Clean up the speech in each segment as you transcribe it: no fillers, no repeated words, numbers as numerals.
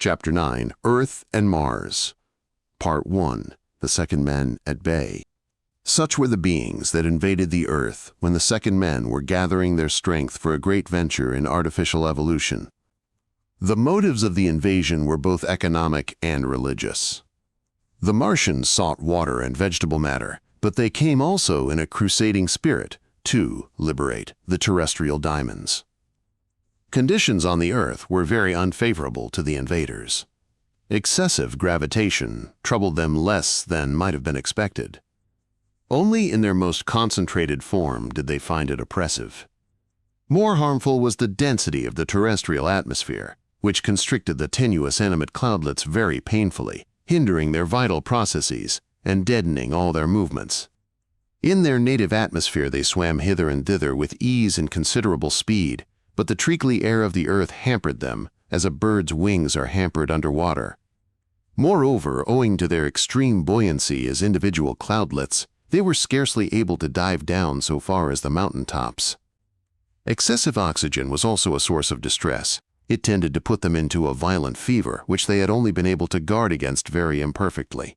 Chapter 9, Earth and Mars. Part 1, The Second Men at Bay. Such were the beings that invaded the Earth when the second men were gathering their strength for a great venture in artificial evolution. The motives of the invasion were both economic and religious. The Martians sought water and vegetable matter, but they came also in a crusading spirit to liberate the terrestrial diamonds. Conditions on the Earth were very unfavorable to the invaders. Excessive gravitation troubled them less than might have been expected. Only in their most concentrated form did they find it oppressive. More harmful was the density of the terrestrial atmosphere, which constricted the tenuous animate cloudlets very painfully, hindering their vital processes and deadening all their movements. In their native atmosphere they swam hither and thither with ease and considerable speed, but the treacly air of the Earth hampered them, as a bird's wings are hampered underwater. Moreover, owing to their extreme buoyancy as individual cloudlets, they were scarcely able to dive down so far as the mountain tops. Excessive oxygen was also a source of distress. It tended to put them into a violent fever, which they had only been able to guard against very imperfectly.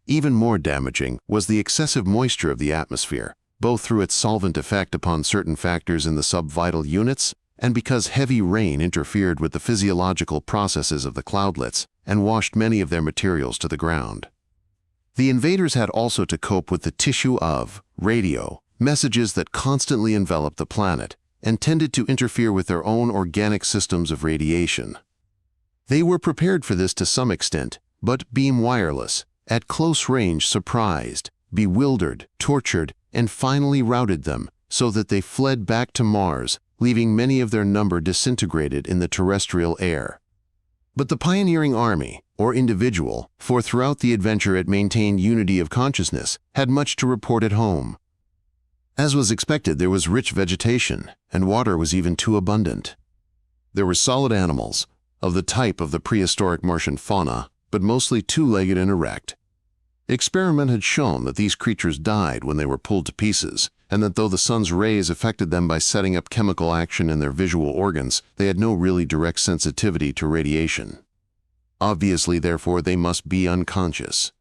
Even more damaging was the excessive moisture of the atmosphere, both through its solvent effect upon certain factors in the subvital units and because heavy rain interfered with the physiological processes of the cloudlets and washed many of their materials to the ground. The invaders had also to cope with the tissue of radio messages that constantly enveloped the planet and tended to interfere with their own organic systems of radiation. They were prepared for this to some extent, but beam wireless, at close range surprised, bewildered, tortured, and finally routed them so that they fled back to Mars, leaving many of their number disintegrated in the terrestrial air. But the pioneering army, or individual, for throughout the adventure it maintained unity of consciousness, had much to report at home. As was expected, there was rich vegetation, and water was even too abundant. There were solid animals, of the type of the prehistoric Martian fauna, but mostly two-legged and erect. Experiment had shown that these creatures died when they were pulled to pieces, and that though the sun's rays affected them by setting up chemical action in their visual organs, they had no really direct sensitivity to radiation. Obviously, therefore, they must be unconscious.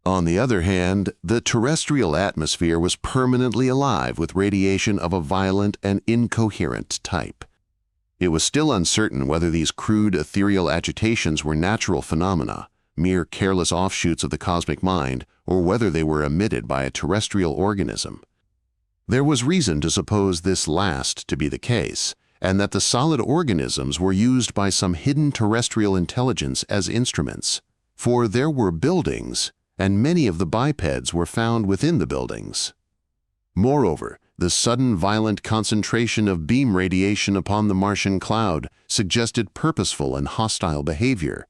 On the other hand, the terrestrial atmosphere was permanently alive with radiation of a violent and incoherent type. It was still uncertain whether these crude ethereal agitations were natural phenomena, mere careless offshoots of the cosmic mind, or whether they were emitted by a terrestrial organism. There was reason to suppose this last to be the case, and that the solid organisms were used by some hidden terrestrial intelligence as instruments, for there were buildings, and many of the bipeds were found within the buildings. Moreover, the sudden violent concentration of beam radiation upon the Martian cloud suggested purposeful and hostile behavior.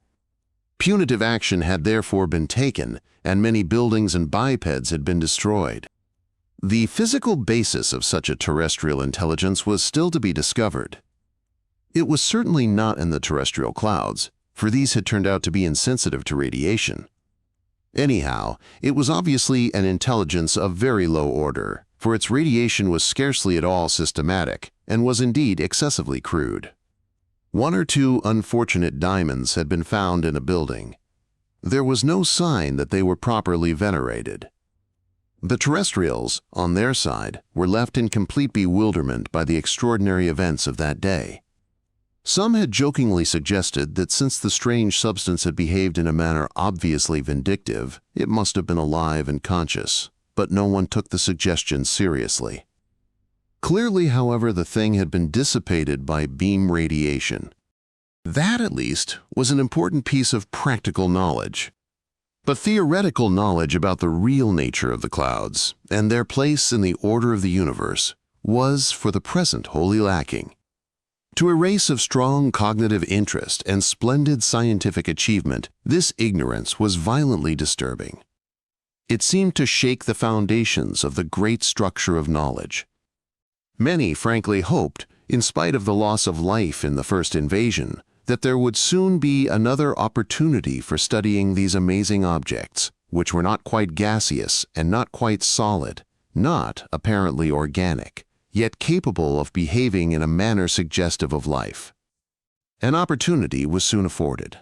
Punitive action had therefore been taken, and many buildings and bipeds had been destroyed. The physical basis of such a terrestrial intelligence was still to be discovered. It was certainly not in the terrestrial clouds, for these had turned out to be insensitive to radiation. Anyhow, it was obviously an intelligence of very low order, for its radiation was scarcely at all systematic and was indeed excessively crude. One or two unfortunate diamonds had been found in a building. There was no sign that they were properly venerated. The terrestrials, on their side, were left in complete bewilderment by the extraordinary events of that day. Some had jokingly suggested that since the strange substance had behaved in a manner obviously vindictive, it must have been alive and conscious, but no one took the suggestion seriously. Clearly, however, the thing had been dissipated by beam radiation. That, at least, was an important piece of practical knowledge. But theoretical knowledge about the real nature of the clouds and their place in the order of the universe was, for the present, wholly lacking. To a race of strong cognitive interest and splendid scientific achievement, this ignorance was violently disturbing. It seemed to shake the foundations of the great structure of knowledge. Many frankly hoped, in spite of the loss of life in the first invasion, that there would soon be another opportunity for studying these amazing objects, which were not quite gaseous and not quite solid, not apparently organic, yet capable of behaving in a manner suggestive of life. An opportunity was soon afforded.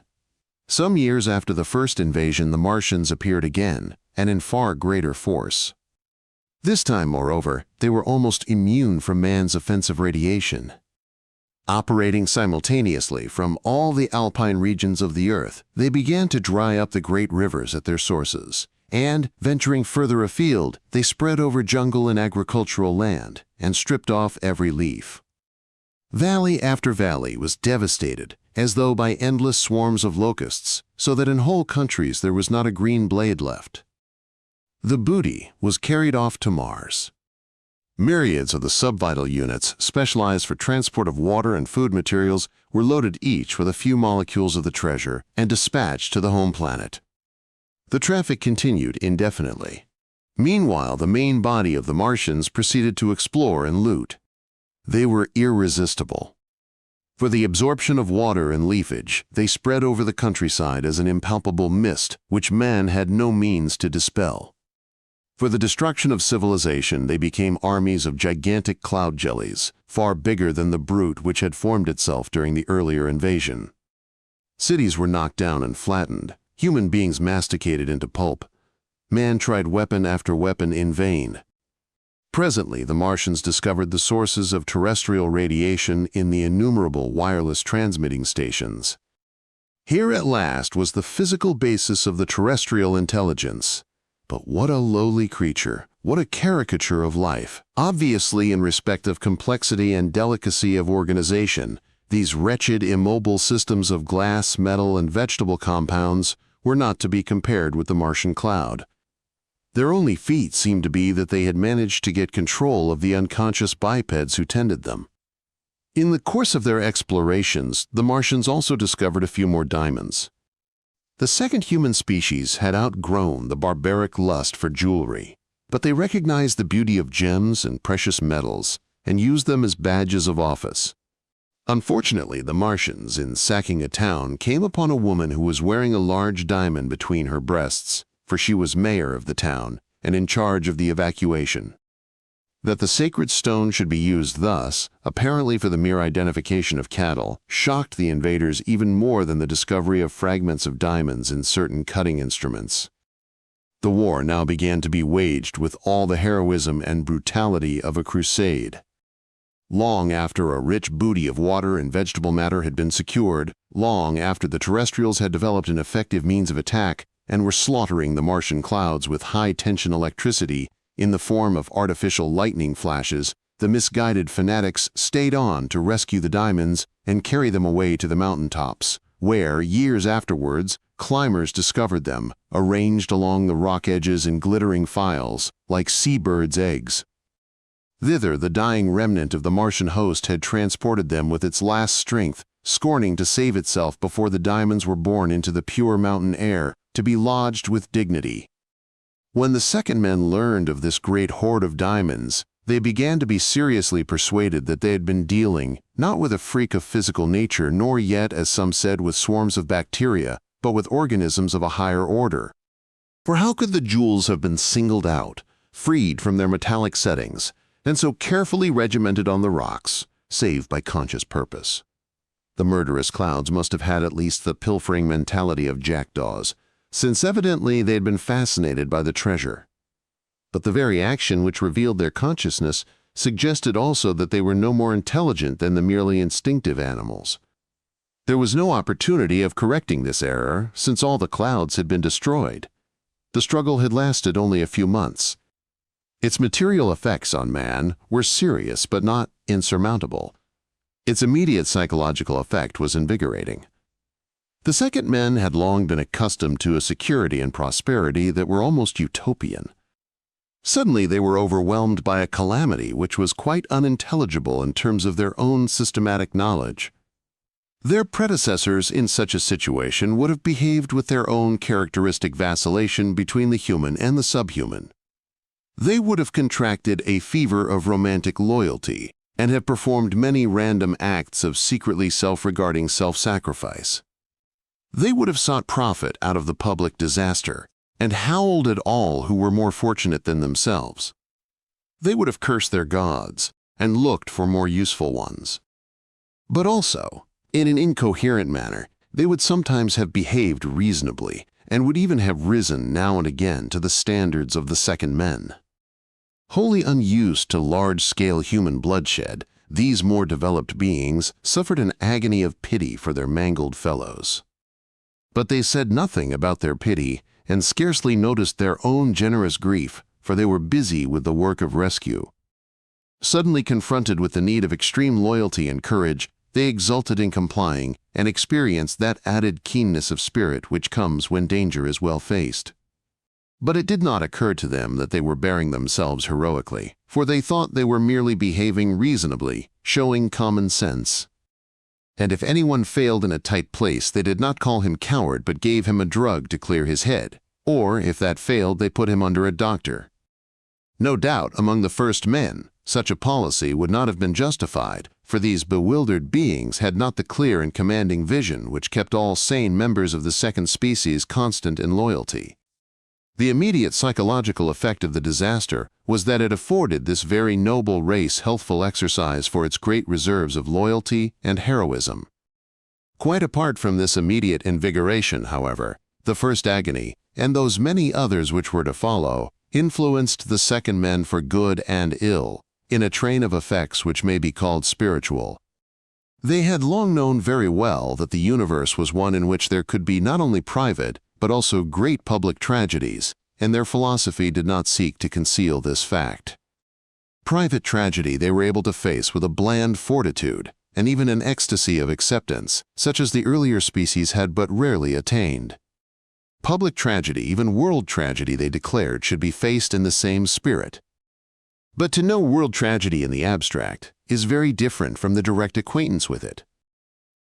Some years after the first invasion, the Martians appeared again, and in far greater force. This time, moreover, they were almost immune from man's offensive radiation. Operating simultaneously from all the alpine regions of the Earth, they began to dry up the great rivers at their sources, and, venturing further afield, they spread over jungle and agricultural land, and stripped off every leaf. Valley after valley was devastated, as though by endless swarms of locusts, so that in whole countries there was not a green blade left. The booty was carried off to Mars. Myriads of the subvital units specialized for transport of water and food materials were loaded each with a few molecules of the treasure and dispatched to the home planet. The traffic continued indefinitely. Meanwhile, the main body of the Martians proceeded to explore and loot. They were irresistible. For the absorption of water and leafage, they spread over the countryside as an impalpable mist which man had no means to dispel. For the destruction of civilization, they became armies of gigantic cloud jellies, far bigger than the brute which had formed itself during the earlier invasion. Cities were knocked down and flattened, human beings masticated into pulp. Man tried weapon after weapon in vain. Presently, the Martians discovered the sources of terrestrial radiation in the innumerable wireless transmitting stations. Here at last was the physical basis of the terrestrial intelligence. But what a lowly creature, what a caricature of life. Obviously, in respect of complexity and delicacy of organization, these wretched, immobile systems of glass, metal, and vegetable compounds were not to be compared with the Martian cloud. Their only feat seemed to be that they had managed to get control of the unconscious bipeds who tended them. In the course of their explorations, the Martians also discovered a few more diamonds. The second human species had outgrown the barbaric lust for jewelry, but they recognized the beauty of gems and precious metals and used them as badges of office. Unfortunately, the Martians, in sacking a town, came upon a woman who was wearing a large diamond between her breasts, for she was mayor of the town and in charge of the evacuation. That the sacred stone should be used thus, apparently for the mere identification of cattle, shocked the invaders even more than the discovery of fragments of diamonds in certain cutting instruments. The war now began to be waged with all the heroism and brutality of a crusade. Long after a rich booty of water and vegetable matter had been secured, long after the terrestrials had developed an effective means of attack and were slaughtering the Martian clouds with high-tension electricity in the form of artificial lightning flashes, the misguided fanatics stayed on to rescue the diamonds and carry them away to the mountaintops, where, years afterwards, climbers discovered them, arranged along the rock edges in glittering files, like seabirds' eggs. Thither the dying remnant of the Martian host had transported them with its last strength, scorning to save itself before the diamonds were borne into the pure mountain air, to be lodged with dignity. When the second men learned of this great hoard of diamonds, they began to be seriously persuaded that they had been dealing, not with a freak of physical nature, nor yet, as some said, with swarms of bacteria, but with organisms of a higher order. For how could the jewels have been singled out, freed from their metallic settings, and so carefully regimented on the rocks, save by conscious purpose? The murderous clouds must have had at least the pilfering mentality of jackdaws, since evidently they had been fascinated by the treasure. But the very action which revealed their consciousness suggested also that they were no more intelligent than the merely instinctive animals. There was no opportunity of correcting this error, since all the clouds had been destroyed. The struggle had lasted only a few months. Its material effects on man were serious but not insurmountable. Its immediate psychological effect was invigorating. The second men had long been accustomed to a security and prosperity that were almost utopian. Suddenly they were overwhelmed by a calamity which was quite unintelligible in terms of their own systematic knowledge. Their predecessors in such a situation would have behaved with their own characteristic vacillation between the human and the subhuman. They would have contracted a fever of romantic loyalty and have performed many random acts of secretly self-regarding self-sacrifice. They would have sought profit out of the public disaster and howled at all who were more fortunate than themselves. They would have cursed their gods and looked for more useful ones. But also, in an incoherent manner, They would sometimes have behaved reasonably, and would even have risen now and again to the standards of the second men. Wholly unused to large-scale human bloodshed, these more developed beings suffered an agony of pity for their mangled fellows. But they said nothing about their pity and scarcely noticed their own generous grief, for they were busy with the work of rescue. Suddenly confronted with the need of extreme loyalty and courage, they exulted in complying and experienced that added keenness of spirit which comes when danger is well faced. But it did not occur to them that they were bearing themselves heroically, for they thought they were merely behaving reasonably, showing common sense. And if anyone failed in a tight place, they did not call him coward but gave him a drug to clear his head, or if that failed, they put him under a doctor. No doubt, among the first men, such a policy would not have been justified, for these bewildered beings had not the clear and commanding vision which kept all sane members of the second species constant in loyalty. The immediate psychological effect of the disaster was that it afforded this very noble race healthful exercise for its great reserves of loyalty and heroism. Quite apart from this immediate invigoration, however, the first agony, and those many others which were to follow, influenced the second men for good and ill, in a train of effects which may be called spiritual. They had long known very well that the universe was one in which there could be not only private, but also great public tragedies, and their philosophy did not seek to conceal this fact. Private tragedy they were able to face with a bland fortitude, and even an ecstasy of acceptance, such as the earlier species had but rarely attained. Public tragedy, even world tragedy, they declared, should be faced in the same spirit. But to know world tragedy in the abstract is very different from the direct acquaintance with it.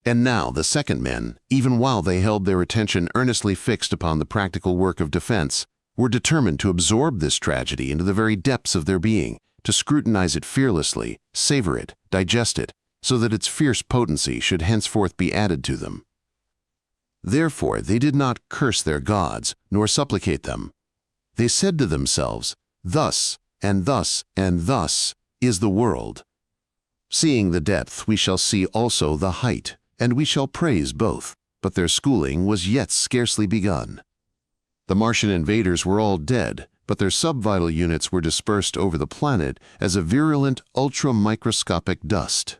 And now the second men, even while they held their attention earnestly fixed upon the practical work of defense, were determined to absorb this tragedy into the very depths of their being, to scrutinize it fearlessly, savor it, digest it, so that its fierce potency should henceforth be added to them. Therefore they did not curse their gods, nor supplicate them. They said to themselves, "Thus, and thus, and thus is the world. Seeing the depth, we shall see also the height, and we shall praise both." But their schooling was yet scarcely begun. The Martian invaders were all dead, but their subvital units were dispersed over the planet as a virulent ultra-microscopic dust.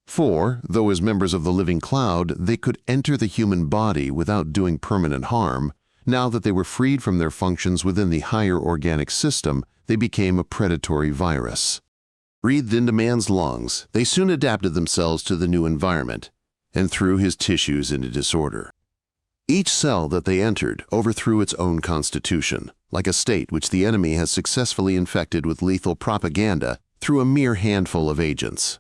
For, though as members of the living cloud they could enter the human body without doing permanent harm, now that they were freed from their functions within the higher organic system, they became a predatory virus. Breathed into man's lungs, they soon adapted themselves to the new environment, and threw his tissues into disorder. Each cell that they entered overthrew its own constitution, like a state which the enemy has successfully infected with lethal propaganda through a mere handful of agents.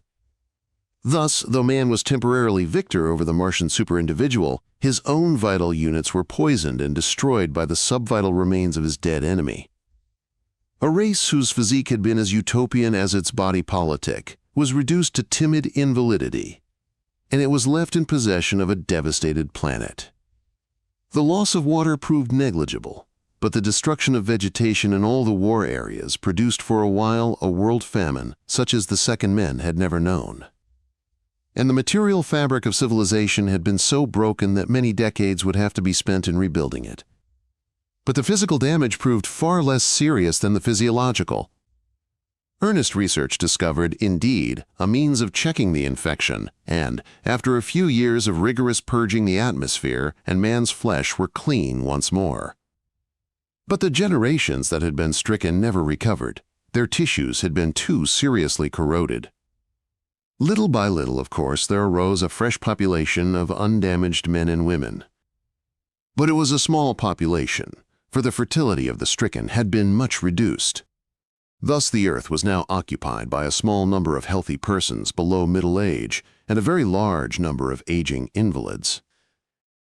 Thus, though man was temporarily victor over the Martian superindividual, his own vital units were poisoned and destroyed by the subvital remains of his dead enemy. A race whose physique had been as utopian as its body politic was reduced to timid invalidity, and it was left in possession of a devastated planet. The loss of water proved negligible, but the destruction of vegetation in all the war areas produced for a while a world famine such as the second men had never known. And the material fabric of civilization had been so broken that many decades would have to be spent in rebuilding it. But the physical damage proved far less serious than the physiological. Earnest research discovered, indeed, a means of checking the infection, and, after a few years of rigorous purging, the atmosphere and man's flesh were clean once more. But the generations that had been stricken never recovered. Their tissues had been too seriously corroded. Little by little, of course, there arose a fresh population of undamaged men and women. But it was a small population, for the fertility of the stricken had been much reduced. Thus the earth was now occupied by a small number of healthy persons below middle age and a very large number of aging invalids.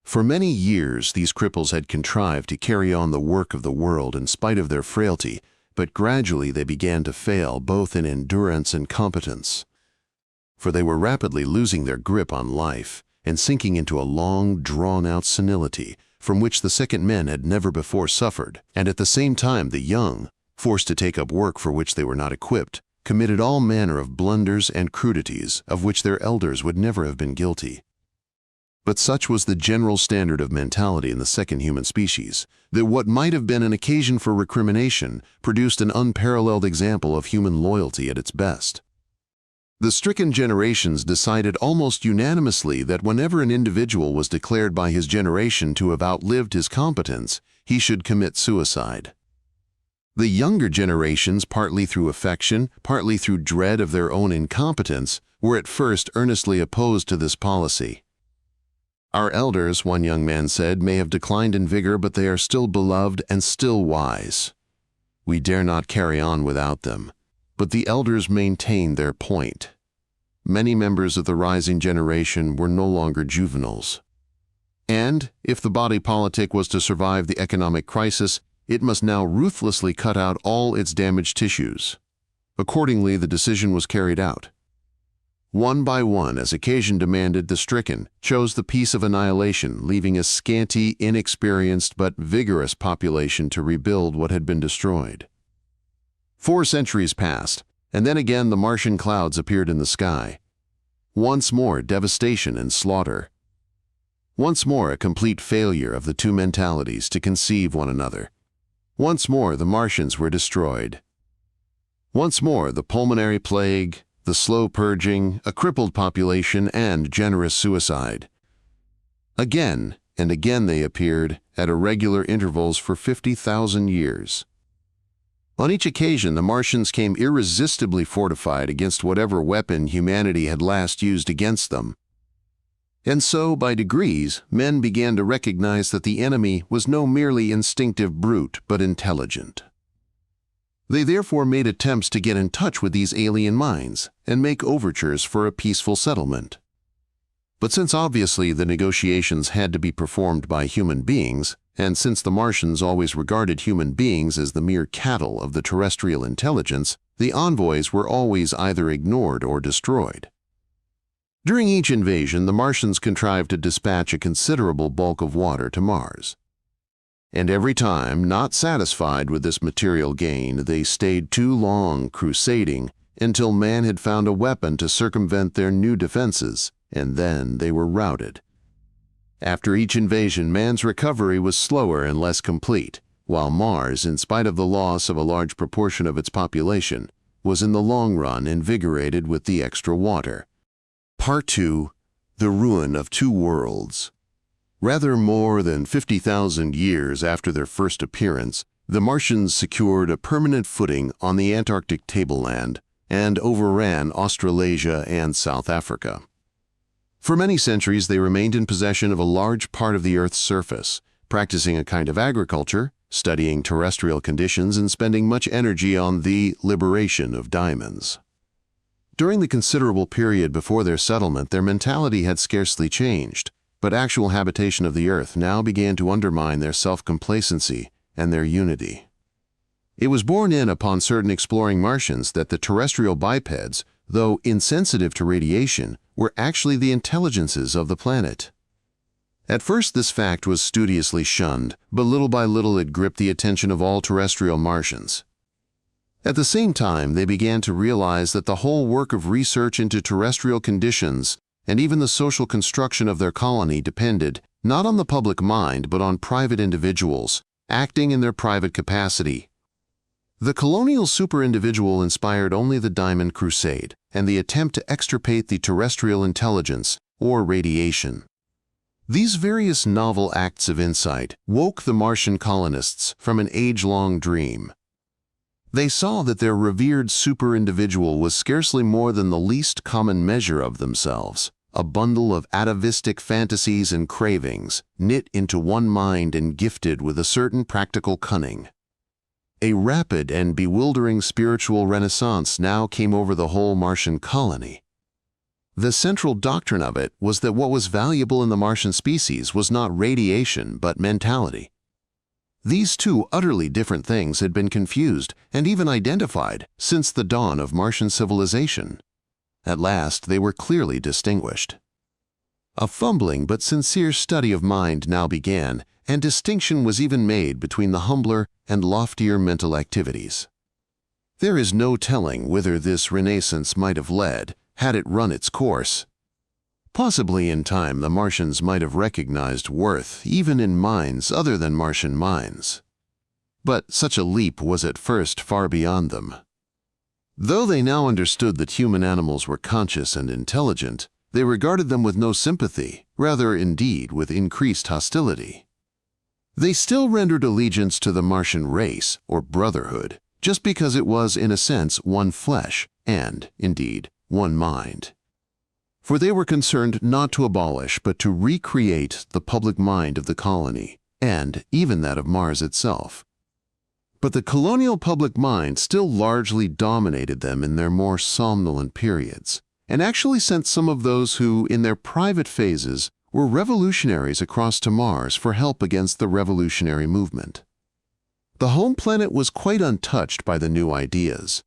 For many years these cripples had contrived to carry on the work of the world in spite of their frailty, but gradually they began to fail both in endurance and competence. For they were rapidly losing their grip on life and sinking into a long, drawn-out senility from which the second men had never before suffered, and at the same time the young, forced to take up work for which they were not equipped, committed all manner of blunders and crudities of which their elders would never have been guilty. But such was the general standard of mentality in the second human species, that what might have been an occasion for recrimination produced an unparalleled example of human loyalty at its best. The stricken generations decided almost unanimously that whenever an individual was declared by his generation to have outlived his competence, he should commit suicide. The younger generations, partly through affection, partly through dread of their own incompetence, were at first earnestly opposed to this policy. "Our elders," one young man said, "may have declined in vigor, but they are still beloved and still wise. We dare not carry on without them." But the elders maintained their point. Many members of the rising generation were no longer juveniles. And, if the body politic was to survive the economic crisis, it must now ruthlessly cut out all its damaged tissues. Accordingly, the decision was carried out. One by one, as occasion demanded, the stricken chose the peace of annihilation, leaving a scanty, inexperienced but vigorous population to rebuild what had been destroyed. 4 centuries passed, and then again the Martian clouds appeared in the sky. Once more, devastation and slaughter. Once more, a complete failure of the two mentalities to conceive one another. Once more, the Martians were destroyed. Once more, the pulmonary plague, the slow purging, a crippled population, and generous suicide. Again and again they appeared, at irregular intervals for 50,000 years. On each occasion, the Martians came irresistibly fortified against whatever weapon humanity had last used against them. And so, by degrees, men began to recognize that the enemy was no merely instinctive brute, but intelligent. They therefore made attempts to get in touch with these alien minds and make overtures for a peaceful settlement. But since obviously the negotiations had to be performed by human beings, and since the Martians always regarded human beings as the mere cattle of the terrestrial intelligence, the envoys were always either ignored or destroyed. During each invasion, the Martians contrived to dispatch a considerable bulk of water to Mars. And every time, not satisfied with this material gain, they stayed too long crusading until man had found a weapon to circumvent their new defenses, and then they were routed. After each invasion, man's recovery was slower and less complete, while Mars, in spite of the loss of a large proportion of its population, was in the long run invigorated with the extra water. Part 2. The Ruin of Two Worlds. Rather more than 50,000 years after their first appearance, the Martians secured a permanent footing on the Antarctic tableland and overran Australasia and South Africa. For many centuries, they remained in possession of a large part of the Earth's surface, practicing a kind of agriculture, studying terrestrial conditions, and spending much energy on the liberation of diamonds. During the considerable period before their settlement, their mentality had scarcely changed, but actual habitation of the Earth now began to undermine their self-complacency and their unity. It was borne in upon certain exploring Martians that the terrestrial bipeds, though insensitive to radiation, were actually the intelligences of the planet. At first this fact was studiously shunned, but little by little it gripped the attention of all terrestrial Martians. At the same time, they began to realize that the whole work of research into terrestrial conditions and even the social construction of their colony depended not on the public mind but on private individuals, acting in their private capacity. The colonial super-individual inspired only the Diamond Crusade and the attempt to extirpate the terrestrial intelligence, or radiation. These various novel acts of insight woke the Martian colonists from an age-long dream. They saw that their revered super-individual was scarcely more than the least common measure of themselves, a bundle of atavistic fantasies and cravings, knit into one mind and gifted with a certain practical cunning. A rapid and bewildering spiritual renaissance now came over the whole Martian colony. The central doctrine of it was that what was valuable in the Martian species was not radiation but mentality. These two utterly different things had been confused and even identified since the dawn of Martian civilization. At last they were clearly distinguished. A fumbling but sincere study of mind now began, and distinction was even made between the humbler and loftier mental activities. There is no telling whither this renaissance might have led, had it run its course. Possibly in time the Martians might have recognized worth even in minds other than Martian minds. But such a leap was at first far beyond them. Though they now understood that human animals were conscious and intelligent, they regarded them with no sympathy, rather indeed with increased hostility. They still rendered allegiance to the Martian race, or brotherhood, just because it was in a sense one flesh and, indeed, one mind. For they were concerned not to abolish but to recreate the public mind of the colony, and even that of Mars itself. But the colonial public mind still largely dominated them in their more somnolent periods, and actually sent some of those who, in their private phases, were revolutionaries across to Mars for help against the revolutionary movement. The home planet was quite untouched by the new ideas.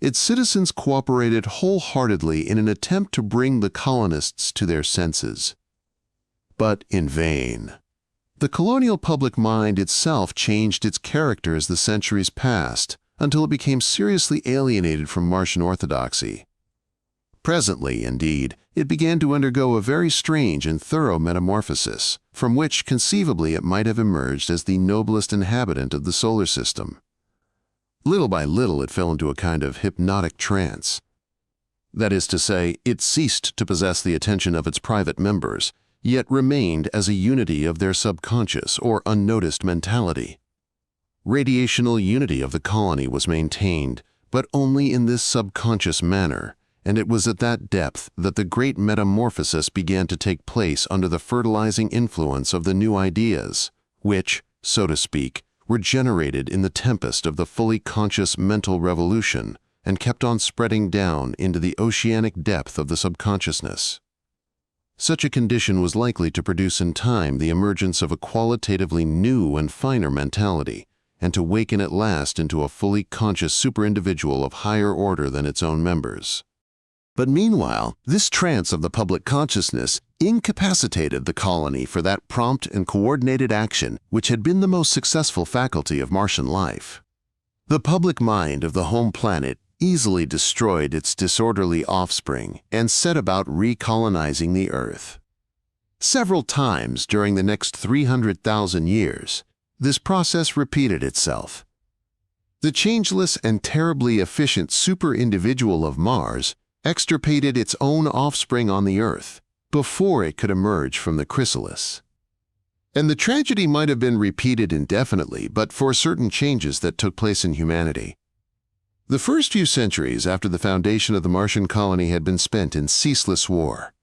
Its citizens cooperated wholeheartedly in an attempt to bring the colonists to their senses. But in vain. The colonial public mind itself changed its character as the centuries passed, until it became seriously alienated from Martian orthodoxy. Presently, indeed, it began to undergo a very strange and thorough metamorphosis, from which conceivably it might have emerged as the noblest inhabitant of the solar system. Little by little it fell into a kind of hypnotic trance. That is to say, it ceased to possess the attention of its private members, yet remained as a unity of their subconscious or unnoticed mentality. Radiational unity of the colony was maintained, but only in this subconscious manner, and it was at that depth that the great metamorphosis began to take place under the fertilizing influence of the new ideas, which, so to speak, were generated in the tempest of the fully conscious mental revolution and kept on spreading down into the oceanic depth of the subconsciousness. Such a condition was likely to produce in time the emergence of a qualitatively new and finer mentality, and to waken at last into a fully conscious superindividual of higher order than its own members. But meanwhile, this trance of the public consciousness incapacitated the colony for that prompt and coordinated action which had been the most successful faculty of Martian life. The public mind of the home planet easily destroyed its disorderly offspring and set about recolonizing the Earth. Several times during the next 300,000 years, this process repeated itself. The changeless and terribly efficient super-individual of Mars extirpated its own offspring on the Earth before it could emerge from the chrysalis. And the tragedy might have been repeated indefinitely but for certain changes that took place in humanity. The first few centuries after the foundation of the Martian colony had been spent in ceaseless war.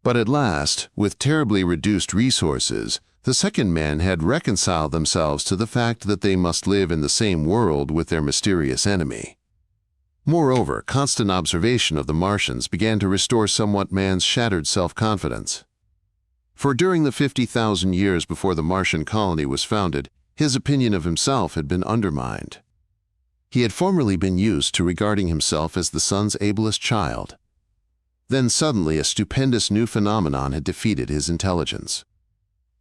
But at last, with terribly reduced resources, the second men had reconciled themselves to the fact that they must live in the same world with their mysterious enemy. Moreover, constant observation of the Martians began to restore somewhat man's shattered self-confidence. For during the 50,000 years before the Martian colony was founded, his opinion of himself had been undermined. He had formerly been used to regarding himself as the sun's ablest child. Then suddenly a stupendous new phenomenon had defeated his intelligence.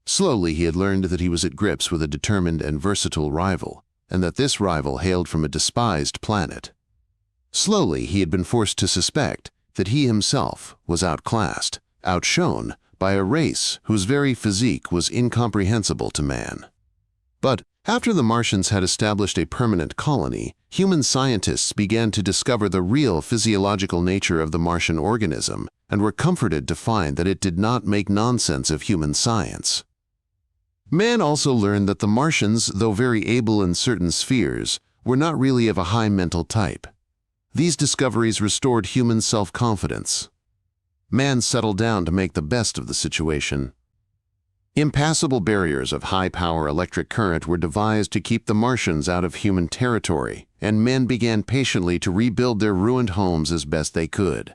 Slowly he had learned that he was at grips with a determined and versatile rival, and that this rival hailed from a despised planet. Slowly he had been forced to suspect that he himself was outclassed, outshone, by a race whose very physique was incomprehensible to man. But after the Martians had established a permanent colony, human scientists began to discover the real physiological nature of the Martian organism and were comforted to find that it did not make nonsense of human science. Man also learned that the Martians, though very able in certain spheres, were not really of a high mental type. These discoveries restored human self-confidence. Man settled down to make the best of the situation. Impassable barriers of high-power electric current were devised to keep the Martians out of human territory, and men began patiently to rebuild their ruined homes as best they could.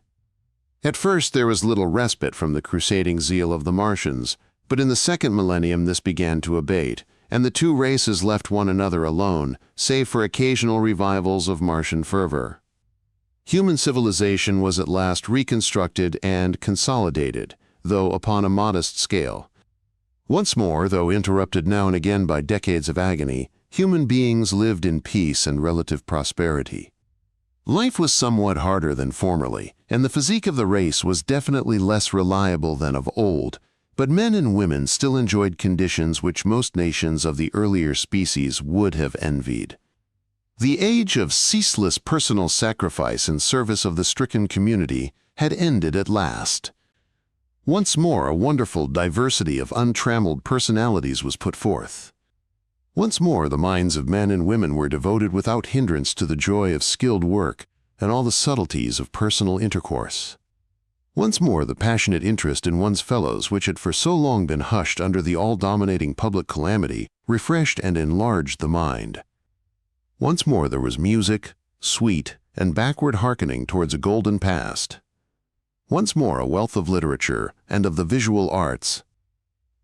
At first there was little respite from the crusading zeal of the Martians, but in the second millennium this began to abate, and the two races left one another alone, save for occasional revivals of Martian fervor. Human civilization was at last reconstructed and consolidated, though upon a modest scale. Once more, though interrupted now and again by decades of agony, human beings lived in peace and relative prosperity. Life was somewhat harder than formerly, and the physique of the race was definitely less reliable than of old, but men and women still enjoyed conditions which most nations of the earlier species would have envied. The age of ceaseless personal sacrifice in service of the stricken community had ended at last. Once more, a wonderful diversity of untrammeled personalities was put forth. Once more, the minds of men and women were devoted without hindrance to the joy of skilled work and all the subtleties of personal intercourse. Once more, the passionate interest in one's fellows, which had for so long been hushed under the all-dominating public calamity, refreshed and enlarged the mind. Once more, there was music, sweet, and backward hearkening towards a golden past. Once more, a wealth of literature and of the visual arts.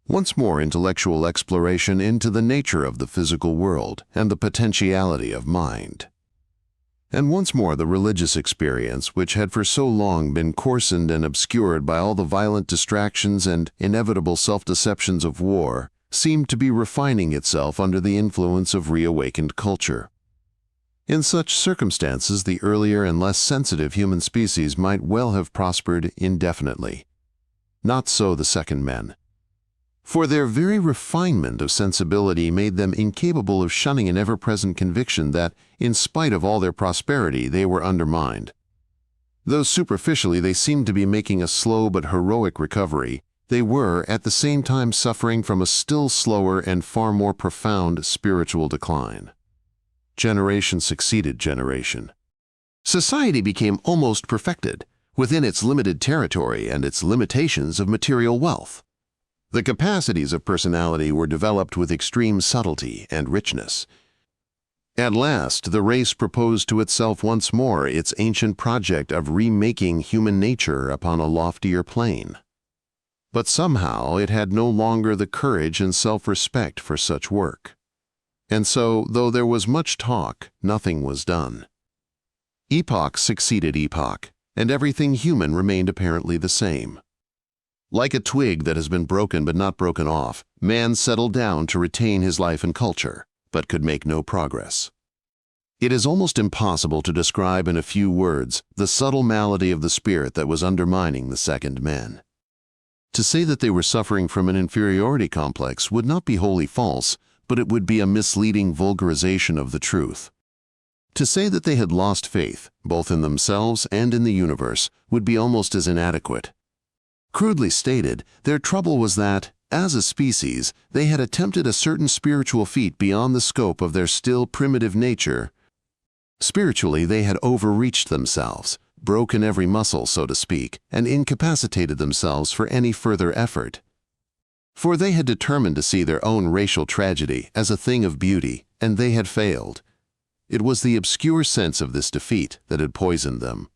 Once more, intellectual exploration into the nature of the physical world and the potentiality of mind. And once more, the religious experience, which had for so long been coarsened and obscured by all the violent distractions and inevitable self-deceptions of war, seemed to be refining itself under the influence of reawakened culture. In such circumstances, the earlier and less sensitive human species might well have prospered indefinitely. Not so the second men. For their very refinement of sensibility made them incapable of shunning an ever-present conviction that, in spite of all their prosperity, they were undermined. Though superficially they seemed to be making a slow but heroic recovery, they were at the same time suffering from a still slower and far more profound spiritual decline. Generation succeeded generation. Society became almost perfected within its limited territory and its limitations of material wealth. The capacities of personality were developed with extreme subtlety and richness. At last, the race proposed to itself once more its ancient project of remaking human nature upon a loftier plane. But somehow it had no longer the courage and self-respect for such work. And so, though there was much talk, nothing was done. Epoch succeeded epoch, and everything human remained apparently the same. Like a twig that has been broken but not broken off, man settled down to retain his life and culture, but could make no progress. It is almost impossible to describe in a few words the subtle malady of the spirit that was undermining the second men. To say that they were suffering from an inferiority complex would not be wholly false, but it would be a misleading vulgarization of the truth. To say that they had lost faith, both in themselves and in the universe, would be almost as inadequate. Crudely stated, their trouble was that, as a species, they had attempted a certain spiritual feat beyond the scope of their still primitive nature. Spiritually, they had overreached themselves, broken every muscle, so to speak, and incapacitated themselves for any further effort. For they had determined to see their own racial tragedy as a thing of beauty, and they had failed. It was the obscure sense of this defeat that had poisoned them.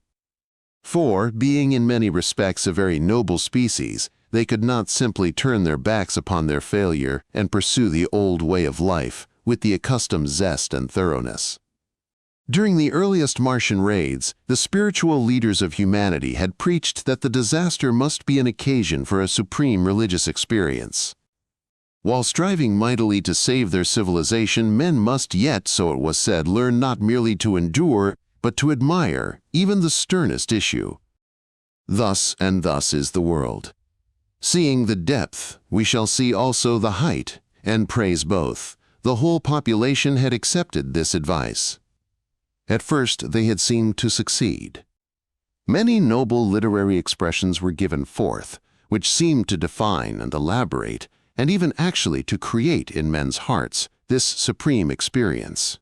For, being in many respects a very noble species, they could not simply turn their backs upon their failure and pursue the old way of life with the accustomed zest and thoroughness. During the earliest Martian raids, the spiritual leaders of humanity had preached that the disaster must be an occasion for a supreme religious experience. While striving mightily to save their civilization, men must yet, so it was said, learn not merely to endure, but to admire even the sternest issue. Thus and thus is the world. Seeing the depth, we shall see also the height, and praise both. The whole population had accepted this advice. At first they had seemed to succeed. Many noble literary expressions were given forth, which seemed to define and elaborate, and even actually to create in men's hearts this supreme experience.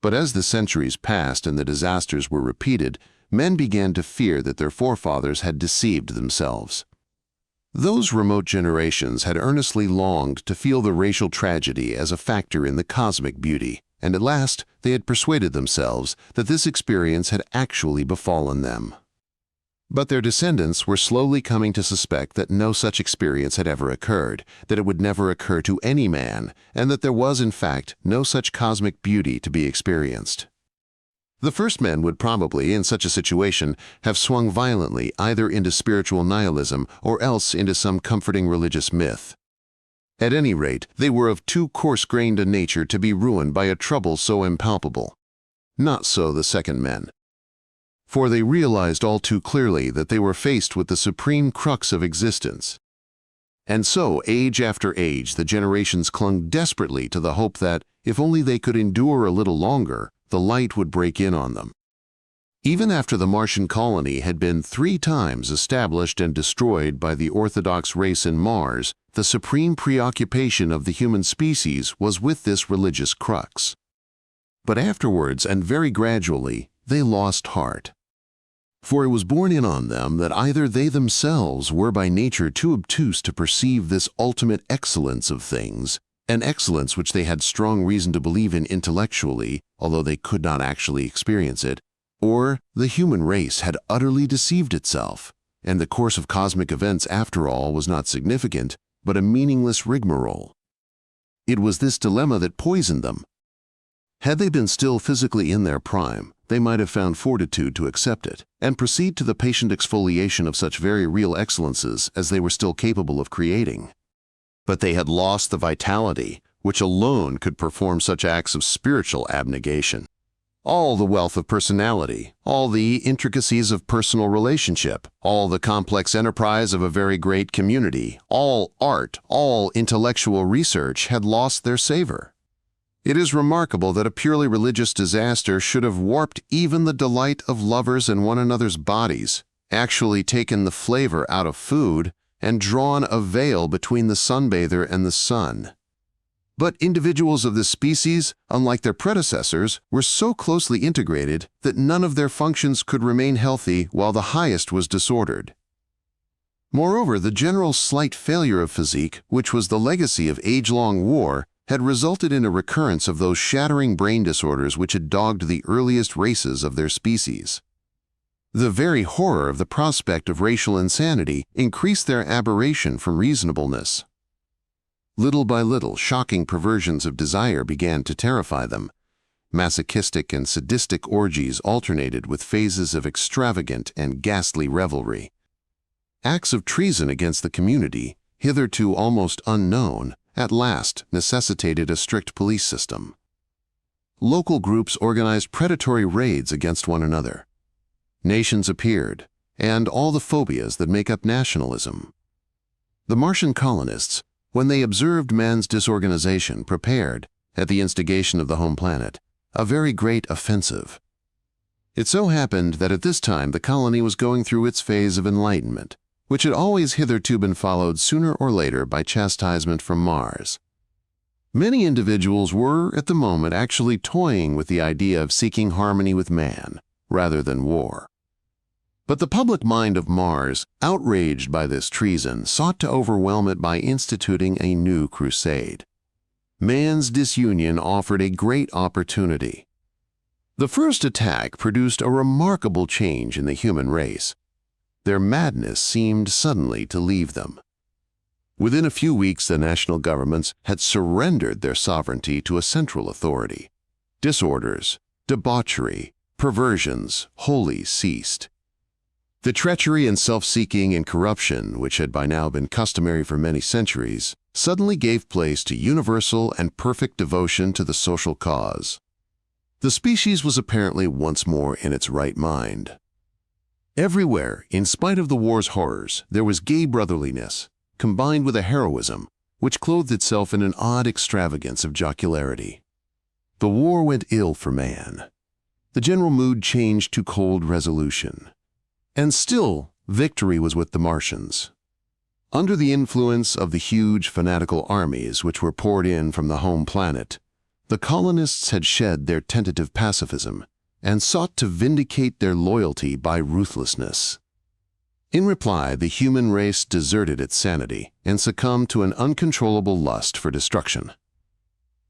But as the centuries passed and the disasters were repeated, men began to fear that their forefathers had deceived themselves. Those remote generations had earnestly longed to feel the racial tragedy as a factor in the cosmic beauty, and at last they had persuaded themselves that this experience had actually befallen them. But their descendants were slowly coming to suspect that no such experience had ever occurred, that it would never occur to any man, and that there was, in fact, no such cosmic beauty to be experienced. The first men would probably, in such a situation, have swung violently either into spiritual nihilism or else into some comforting religious myth. At any rate, they were of too coarse-grained a nature to be ruined by a trouble so impalpable. Not so the second men. for they realized all too clearly that they were faced with the supreme crux of existence. And so, age after age, the generations clung desperately to the hope that, if only they could endure a little longer, the light would break in on them. Even after the Martian colony had been 3 times established and destroyed by the Orthodox race in Mars, the supreme preoccupation of the human species was with this religious crux. But afterwards, and very gradually, they lost heart. For it was borne in on them that either they themselves were by nature too obtuse to perceive this ultimate excellence of things, an excellence which they had strong reason to believe in intellectually, although they could not actually experience it, or the human race had utterly deceived itself, and the course of cosmic events after all was not significant, but a meaningless rigmarole. It was this dilemma that poisoned them. Had they been still physically in their prime, they might have found fortitude to accept it, and proceed to the patient exfoliation of such very real excellences as they were still capable of creating. But they had lost the vitality, which alone could perform such acts of spiritual abnegation. All the wealth of personality, all the intricacies of personal relationship, all the complex enterprise of a very great community, all art, all intellectual research had lost their savor. It is remarkable that a purely religious disaster should have warped even the delight of lovers in one another's bodies, actually taken the flavor out of food, and drawn a veil between the sunbather and the sun. But individuals of this species, unlike their predecessors, were so closely integrated that none of their functions could remain healthy while the highest was disordered. Moreover, the general slight failure of physique, which was the legacy of age-long war, had resulted in a recurrence of those shattering brain disorders which had dogged the earliest races of their species. The very horror of the prospect of racial insanity increased their aberration from reasonableness. Little by little, shocking perversions of desire began to terrify them. Masochistic and sadistic orgies alternated with phases of extravagant and ghastly revelry. Acts of treason against the community, hitherto almost unknown, at last necessitated a strict police system. Local groups organized predatory raids against one another. Nations appeared, and all the phobias that make up nationalism. The Martian colonists, when they observed man's disorganization, prepared, at the instigation of the home planet, a very great offensive. It so happened that at this time the colony was going through its phase of enlightenment, which had always hitherto been followed sooner or later by chastisement from Mars. Many individuals were, at the moment, actually toying with the idea of seeking harmony with man, rather than war. But the public mind of Mars, outraged by this treason, sought to overwhelm it by instituting a new crusade. Man's disunion offered a great opportunity. The first attack produced a remarkable change in the human race. Their madness seemed suddenly to leave them. Within a few weeks, the national governments had surrendered their sovereignty to a central authority. Disorders, debauchery, perversions wholly ceased. The treachery and self-seeking and corruption, which had by now been customary for many centuries, suddenly gave place to universal and perfect devotion to the social cause. The species was apparently once more in its right mind. Everywhere, in spite of the war's horrors, there was gay brotherliness, combined with a heroism, which clothed itself in an odd extravagance of jocularity. The war went ill for man. The general mood changed to cold resolution. And still, victory was with the Martians. Under the influence of the huge fanatical armies which were poured in from the home planet, the colonists had shed their tentative pacifism and sought to vindicate their loyalty by ruthlessness. In reply, the human race deserted its sanity and succumbed to an uncontrollable lust for destruction.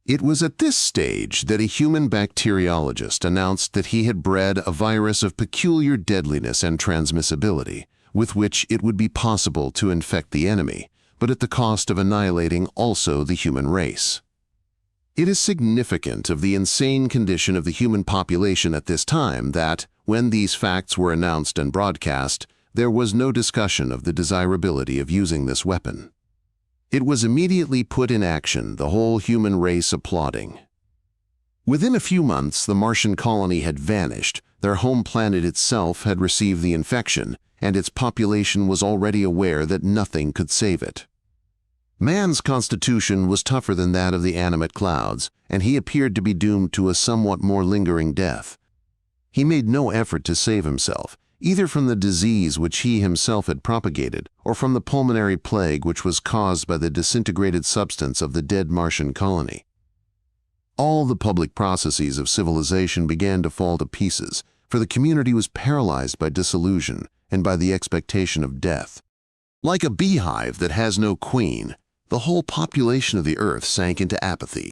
It was at this stage that a human bacteriologist announced that he had bred a virus of peculiar deadliness and transmissibility, with which it would be possible to infect the enemy, but at the cost of annihilating also the human race. It is significant of the insane condition of the human population at this time that, when these facts were announced and broadcast, there was no discussion of the desirability of using this weapon. It was immediately put in action, the whole human race applauding. Within a few months, the Martian colony had vanished, Their home planet itself had received the infection, and its population was already aware that nothing could save it. Man's constitution was tougher than that of the animate clouds, and he appeared to be doomed to a somewhat more lingering death. He made no effort to save himself, either from the disease which he himself had propagated, or from the pulmonary plague which was caused by the disintegrated substance of the dead Martian colony. All the public processes of civilization began to fall to pieces, for the community was paralyzed by disillusion and by the expectation of death. Like a beehive that has no queen, the whole population of the earth sank into apathy.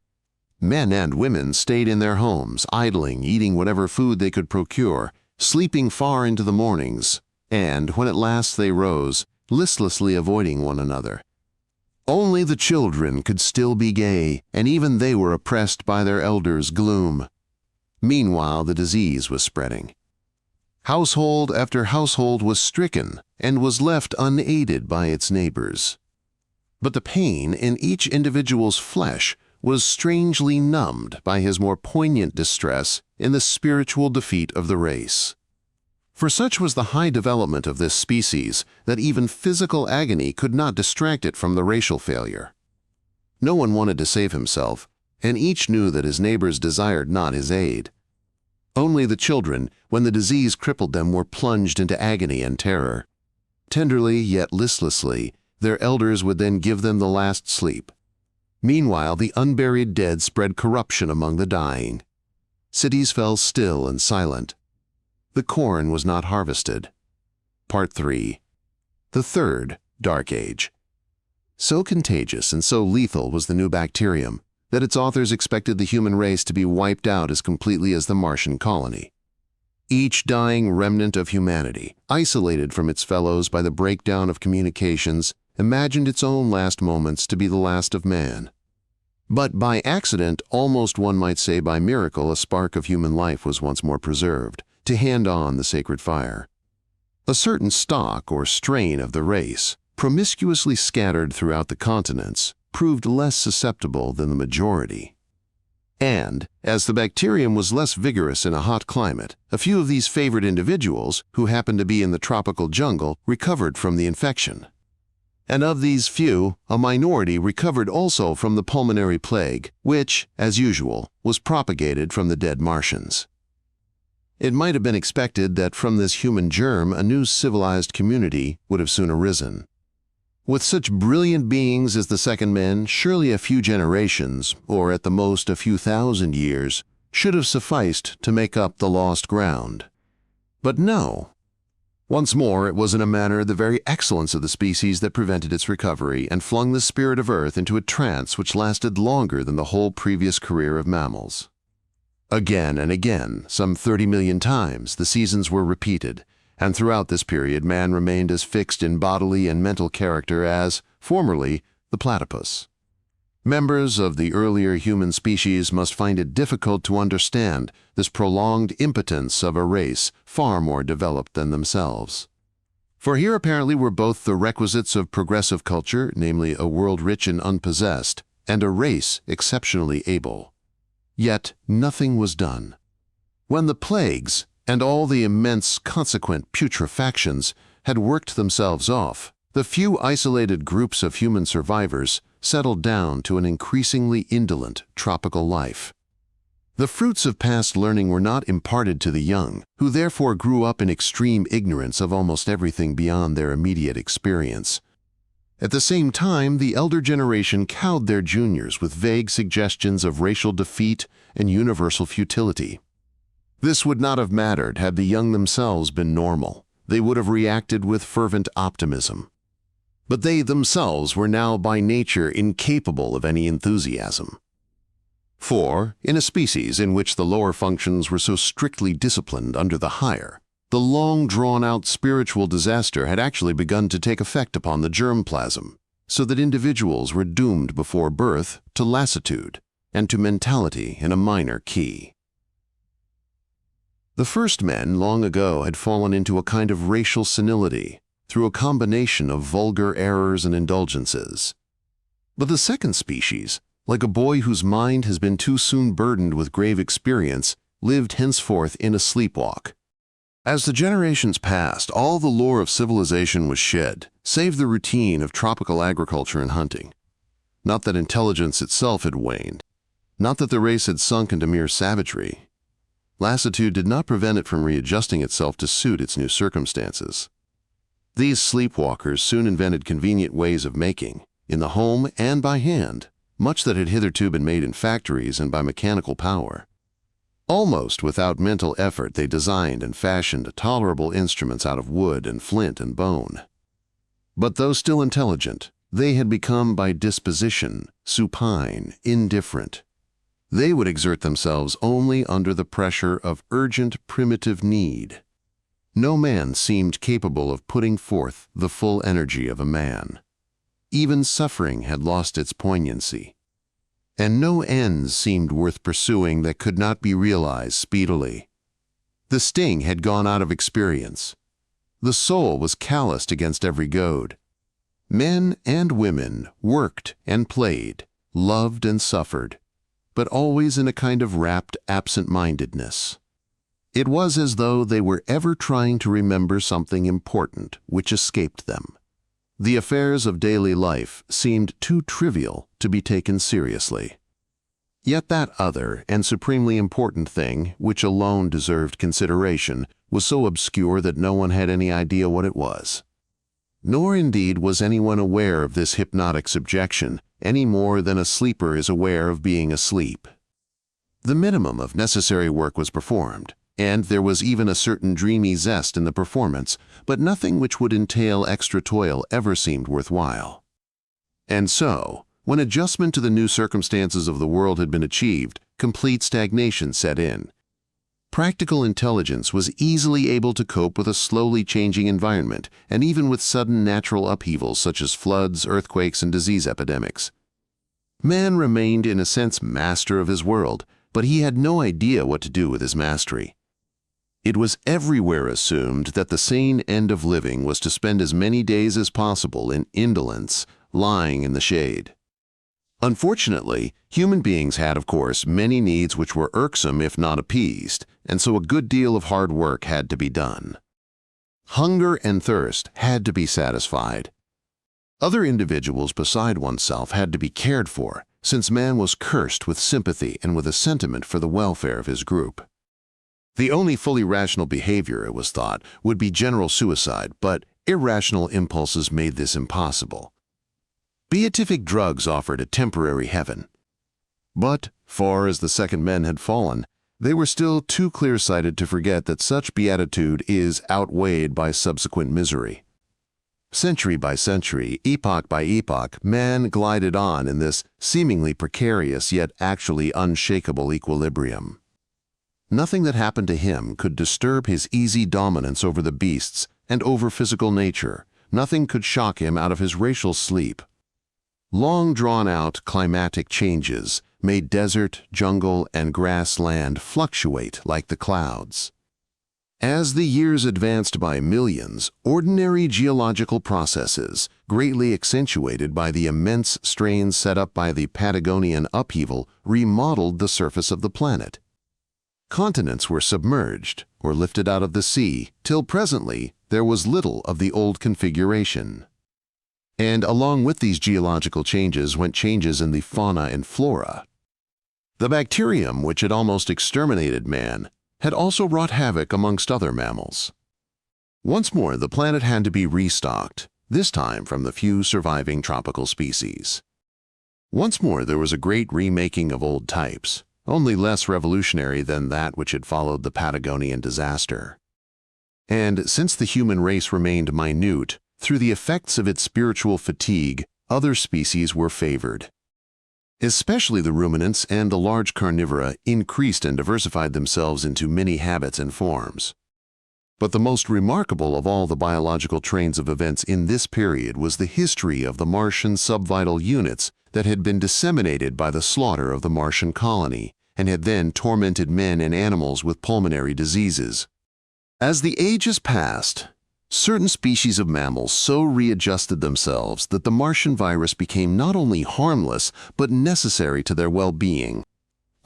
Men and women stayed in their homes, idling, eating whatever food they could procure, sleeping far into the mornings, and, when at last they rose, listlessly avoiding one another. Only the children could still be gay, and even they were oppressed by their elders' gloom. Meanwhile, the disease was spreading. Household after household was stricken and was left unaided by its neighbors. But the pain in each individual's flesh was strangely numbed by his more poignant distress in the spiritual defeat of the race. For such was the high development of this species that even physical agony could not distract it from the racial failure. No one wanted to save himself, and each knew that his neighbors desired not his aid. Only the children, when the disease crippled them, were plunged into agony and terror. Tenderly yet listlessly, their elders would then give them the last sleep. Meanwhile, the unburied dead spread corruption among the dying. Cities fell still and silent. The corn was not harvested. Part 3. The Third Dark Age. So contagious and so lethal was the new bacterium that its authors expected the human race to be wiped out as completely as the Martian colony. Each dying remnant of humanity, isolated from its fellows by the breakdown of communications, imagined its own last moments to be the last of man. But by accident, almost one might say by miracle, a spark of human life was once more preserved, to hand on the sacred fire. A certain stock or strain of the race, promiscuously scattered throughout the continents, proved less susceptible than the majority. And, as the bacterium was less vigorous in a hot climate, a few of these favored individuals, who happened to be in the tropical jungle, recovered from the infection. And of these few, a minority recovered also from the pulmonary plague, which, as usual, was propagated from the dead Martians. It might have been expected that from this human germ a new civilized community would have soon arisen. With such brilliant beings as the second men, surely a few generations, or at the most a few thousand years, should have sufficed to make up the lost ground. But no. Once more, it was in a manner the very excellence of the species that prevented its recovery and flung the spirit of Earth into a trance which lasted longer than the whole previous career of mammals. Again and again, some 30 million times, the seasons were repeated, and throughout this period man remained as fixed in bodily and mental character as, formerly, the platypus. Members of the earlier human species must find it difficult to understand this prolonged impotence of a race far more developed than themselves. For here apparently were both the requisites of progressive culture, namely a world rich and unpossessed, and a race exceptionally able. Yet nothing was done. When the plagues, and all the immense consequent putrefactions, had worked themselves off, the few isolated groups of human survivors settled down to an increasingly indolent tropical life. The fruits of past learning were not imparted to the young, who therefore grew up in extreme ignorance of almost everything beyond their immediate experience. At the same time, the elder generation cowed their juniors with vague suggestions of racial defeat and universal futility. This would not have mattered had the young themselves been normal. They would have reacted with fervent optimism. But they themselves were now by nature incapable of any enthusiasm. For, in a species in which the lower functions were so strictly disciplined under the higher, the long drawn-out spiritual disaster had actually begun to take effect upon the germplasm, so that individuals were doomed before birth to lassitude and to mentality in a minor key. The first men long ago had fallen into a kind of racial senility, through a combination of vulgar errors and indulgences. But the second species, like a boy whose mind has been too soon burdened with grave experience, lived henceforth in a sleepwalk, As the generations passed, all the lore of civilization was shed, save the routine of tropical agriculture and hunting. Not that intelligence itself had waned, not that the race had sunk into mere savagery. Lassitude did not prevent it from readjusting itself to suit its new circumstances. These sleepwalkers soon invented convenient ways of making, in the home and by hand, much that had hitherto been made in factories and by mechanical power. Almost without mental effort, they designed and fashioned tolerable instruments out of wood and flint and bone. But though still intelligent, they had become by disposition supine, indifferent. They would exert themselves only under the pressure of urgent primitive need. No man seemed capable of putting forth the full energy of a man. Even suffering had lost its poignancy. And no ends seemed worth pursuing that could not be realized speedily. The sting had gone out of experience. The soul was calloused against every goad. Men and women worked and played, loved and suffered, but always in a kind of rapt absent-mindedness. It was as though they were ever trying to remember something important which escaped them. The affairs of daily life seemed too trivial to be taken seriously. Yet that other and supremely important thing, which alone deserved consideration, was so obscure that no one had any idea what it was. Nor indeed was anyone aware of this hypnotic subjection, any more than a sleeper is aware of being asleep. The minimum of necessary work was performed, and there was even a certain dreamy zest in the performance, but nothing which would entail extra toil ever seemed worthwhile. And so, when adjustment to the new circumstances of the world had been achieved, complete stagnation set in. Practical intelligence was easily able to cope with a slowly changing environment, and even with sudden natural upheavals such as floods, earthquakes, and disease epidemics. Man remained in a sense master of his world, but he had no idea what to do with his mastery. It was everywhere assumed that the sane end of living was to spend as many days as possible in indolence, lying in the shade. Unfortunately, human beings had, of course, many needs which were irksome if not appeased, and so a good deal of hard work had to be done. Hunger and thirst had to be satisfied. Other individuals beside oneself had to be cared for, since man was cursed with sympathy and with a sentiment for the welfare of his group. The only fully rational behavior, it was thought, would be general suicide, but irrational impulses made this impossible. Beatific drugs offered a temporary heaven. But, far as the second men had fallen, they were still too clear-sighted to forget that such beatitude is outweighed by subsequent misery. Century by century, epoch by epoch, man glided on in this seemingly precarious yet actually unshakable equilibrium. Nothing that happened to him could disturb his easy dominance over the beasts and over physical nature. Nothing could shock him out of his racial sleep. Long drawn-out climatic changes made desert, jungle, and grassland fluctuate like the clouds. As the years advanced by millions, ordinary geological processes, greatly accentuated by the immense strains set up by the Patagonian upheaval, remodeled the surface of the planet. Continents were submerged or lifted out of the sea, till presently there was little of the old configuration. And along with these geological changes went changes in the fauna and flora. The bacterium, which had almost exterminated man, had also wrought havoc amongst other mammals. Once more the planet had to be restocked, this time from the few surviving tropical species. Once more there was a great remaking of old types, only less revolutionary than that which had followed the Patagonian disaster. And since the human race remained minute, through the effects of its spiritual fatigue, other species were favored. Especially the ruminants and the large carnivora increased and diversified themselves into many habits and forms. But the most remarkable of all the biological trains of events in this period was the history of the Martian subvital units that had been disseminated by the slaughter of the Martian colony and had then tormented men and animals with pulmonary diseases. As the ages passed, certain species of mammals so readjusted themselves that the Martian virus became not only harmless but necessary to their well-being.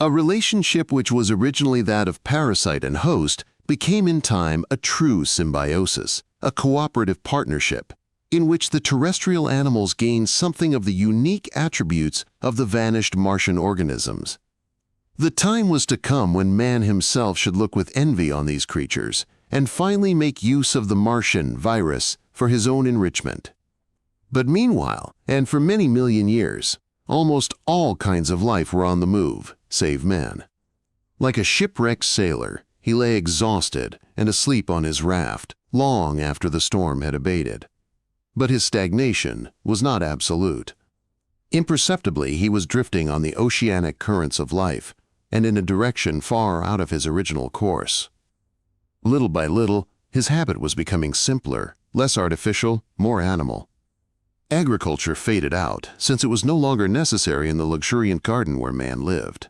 A relationship which was originally that of parasite and host became in time a true symbiosis, a cooperative partnership, in which the terrestrial animals gained something of the unique attributes of the vanished Martian organisms. The time was to come when man himself should look with envy on these creatures and finally make use of the Martian virus for his own enrichment. But meanwhile, and for many million years, almost all kinds of life were on the move, save man. Like a shipwrecked sailor, he lay exhausted and asleep on his raft long after the storm had abated. But his stagnation was not absolute. Imperceptibly, he was drifting on the oceanic currents of life and in a direction far out of his original course. Little by little, his habit was becoming simpler, less artificial, more animal. Agriculture faded out, since it was no longer necessary in the luxuriant garden where man lived.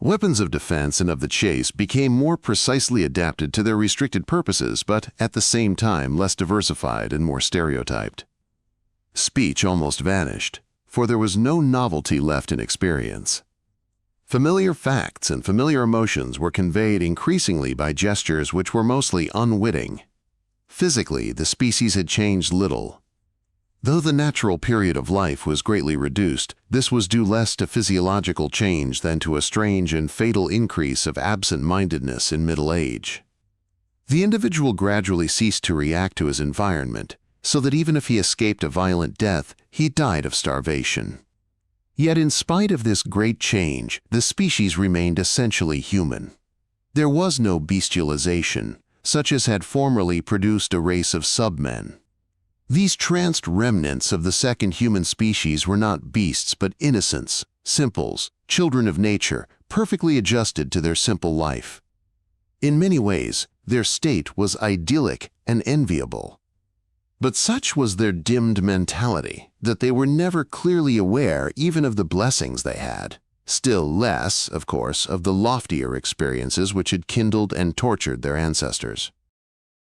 Weapons of defense and of the chase became more precisely adapted to their restricted purposes, but at the same time less diversified and more stereotyped. Speech almost vanished, for there was no novelty left in experience. Familiar facts and familiar emotions were conveyed increasingly by gestures which were mostly unwitting. Physically, the species had changed little. Though the natural period of life was greatly reduced, this was due less to physiological change than to a strange and fatal increase of absent-mindedness in middle age. The individual gradually ceased to react to his environment, so that even if he escaped a violent death, he died of starvation. Yet in spite of this great change, the species remained essentially human. There was no bestialization, such as had formerly produced a race of submen. These tranced remnants of the second human species were not beasts but innocents, simples, children of nature, perfectly adjusted to their simple life. In many ways, their state was idyllic and enviable. But such was their dimmed mentality that they were never clearly aware even of the blessings they had, still less, of course, of the loftier experiences which had kindled and tortured their ancestors.